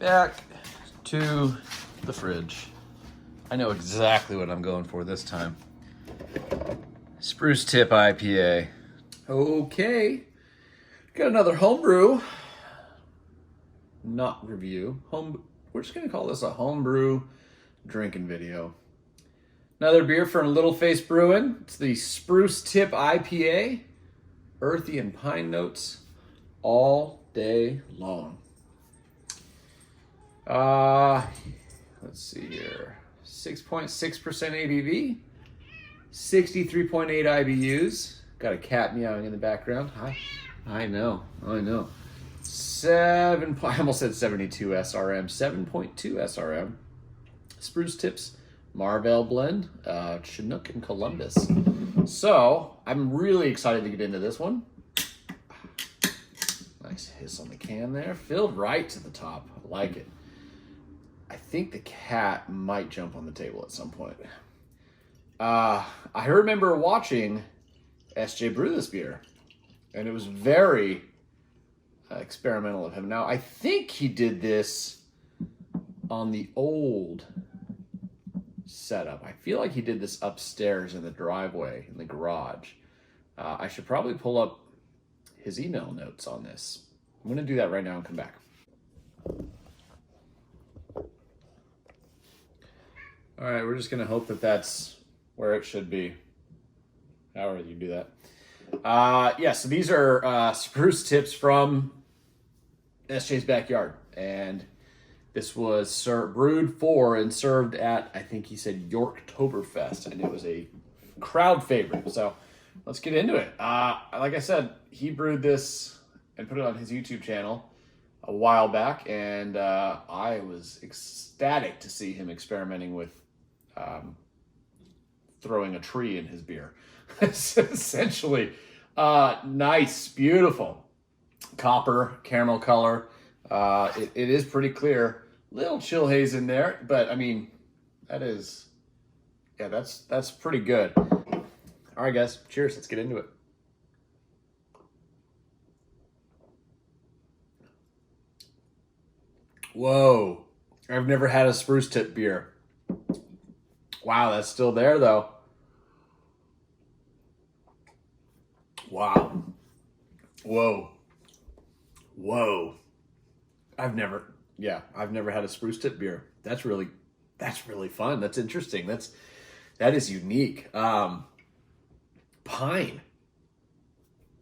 back to the fridge. I know exactly what I'm going for this time. Spruce Tip IPA. Okay. Got another homebrew. Not review. We're just going to call this a homebrew drinking video. Another beer from Little Face Brewing. It's the Spruce Tip IPA. Earthy and pine notes all day long. Let's see here. 6.6% ABV, 63.8 IBUs. Got a cat meowing in the background. Hi. I know. I almost said 72 SRM, 7.2 SRM. Spruce Tips Marvel blend, Chinook and Columbus. So I'm really excited to get into this one. Nice hiss on the can there. Filled right to the top. I like it. I think the cat might jump on the table at some point. I remember watching SJ brew this beer, and it was very experimental of him. Now, I think he did this on the old setup. I feel like he did this upstairs in the driveway, in the garage. I should probably pull up his email notes on this. I'm going to do that right now and come back. All right, we're just going to hope that that's where it should be. However you do that. Yeah, so these are Spruce Tips from SJ's backyard. And this was brewed for and served at, I think he said, Yorktoberfest. And it was a crowd favorite. So let's get into it. Like I said, he brewed this and put it on his YouTube channel a while back. And I was ecstatic to see him experimenting with throwing a tree in his beer. It's essentially nice, beautiful copper caramel color. It is pretty clear. Little chill haze in there, but I mean, that's pretty good. All right, guys, cheers. Let's get into it. Whoa, I've never had a Spruce Tip beer. Wow, that's still there though. Wow. Whoa. I've never had a Spruce Tip beer. That's really fun. That's interesting. That is unique. Pine.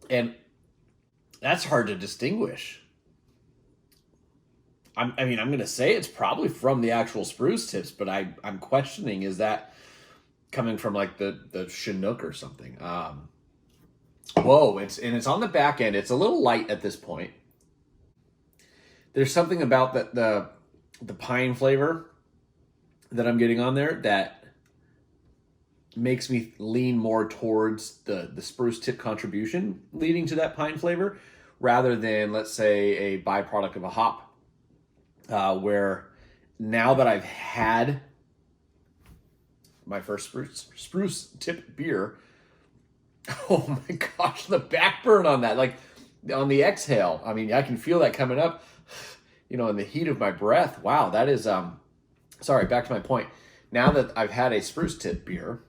And that's hard to distinguish. I'm going to say it's probably from the actual Spruce Tips, but I'm questioning, is that coming from like the Chinook or something? Whoa, it's on the back end. It's a little light at this point. There's something about the pine flavor that I'm getting on there that makes me lean more towards the Spruce Tip contribution leading to that pine flavor, rather than, let's say, a byproduct of a hop. Where now that I've had my first Spruce Tip beer, oh my gosh, the back burn on that, like on the exhale. I mean, I can feel that coming up, in the heat of my breath. Wow, that is, sorry, back to my point. Now that I've had a Spruce Tip beer,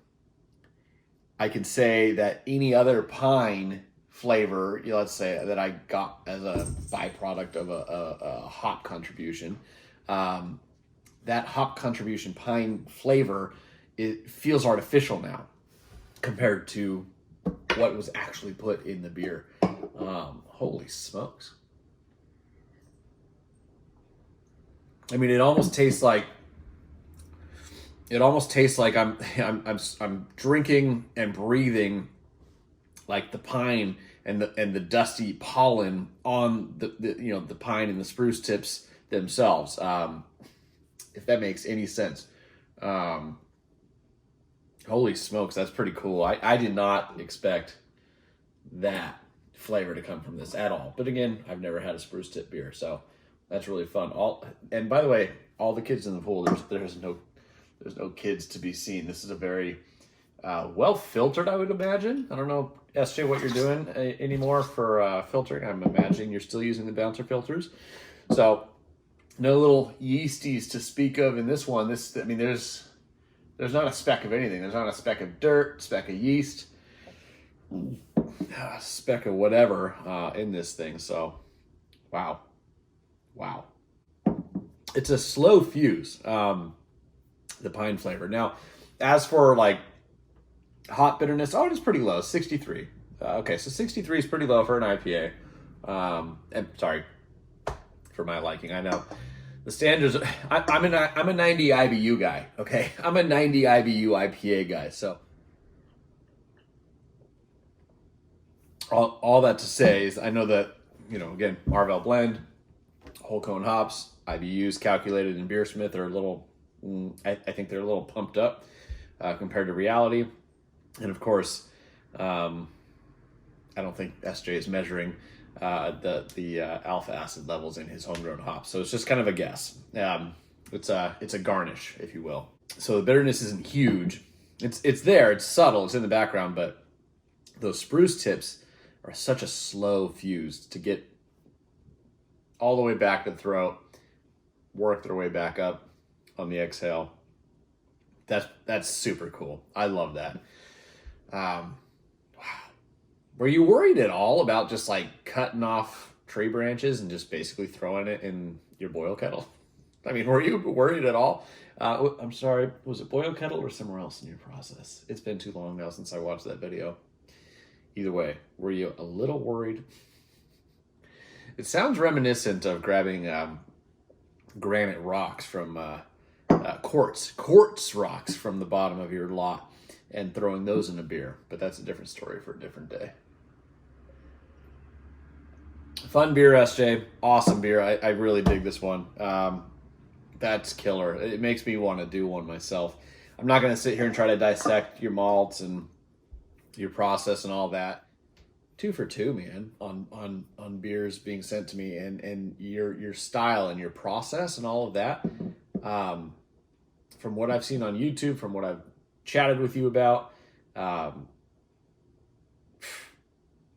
I can say that any other pine flavor, let's say, that I got as a byproduct of a hop contribution, that hop contribution pine flavor, it feels artificial now compared to what was actually put in the beer. Holy smokes. I mean, it almost tastes like I'm drinking and breathing like the pine and the dusty pollen on the pine and the Spruce Tips themselves. If that makes any sense. Holy smokes, that's pretty cool. I did not expect that flavor to come from this at all. But again, I've never had a Spruce Tip beer, so that's really fun. And by the way, all the kids in the pool, there's no kids to be seen. This is a very well filtered, I would imagine. I don't know, SJ, what you're doing anymore for filtering. I'm imagining you're still using the bouncer filters. So No little yeasties to speak of in this one. I mean, there's not a speck of anything. There's not a speck of dirt, speck of yeast, speck of whatever in this thing. So, wow. It's a slow fuse, the pine flavor. Now, as for like hot bitterness, it is pretty low, 63. Okay, so 63 is pretty low for an IPA. And sorry, for my liking, I know. The standards, I'm a 90 IBU guy, okay? I'm a 90 IBU IPA guy, so all that to say is I know that, again, Marvel blend, whole cone hops, IBUs calculated in Beersmith are a little, I think they're a little pumped up compared to reality. And of course, I don't think SJ is measuring the alpha acid levels in his homegrown hops. So it's just kind of a guess. It's a garnish, if you will. So the bitterness isn't huge. It's there, it's subtle, it's in the background, but those spruce tips are such a slow fuse to get all the way back to the throat, work their way back up on the exhale. That's super cool. I love that. Wow. Were you worried at all about just like cutting off tree branches and just basically throwing it in your boil kettle? I mean, were you worried at all? I'm sorry, was it boil kettle or somewhere else in your process? It's been too long now since I watched that video. Either way, were you a little worried? It sounds reminiscent of grabbing granite rocks from quartz rocks from the bottom of your lot and throwing those in a beer, but that's a different story for a different day. Fun beer, SJ. Awesome beer. I really dig this one. That's killer. It makes me want to do one myself. I'm not going to sit here and try to dissect your malts and your process and all that. 2 for 2, man, on beers being sent to me and your style and your process and all of that. From what I've seen on YouTube, from what I've chatted with you about,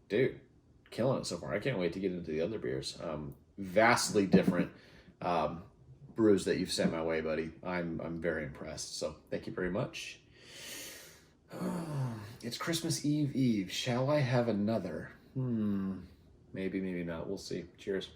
dude, killing it so far. I can't wait to get into the other beers. Vastly different brews that you've sent my way, buddy. I'm very impressed. So thank you very much. It's Christmas Eve. Shall I have another? Maybe not. We'll see. Cheers.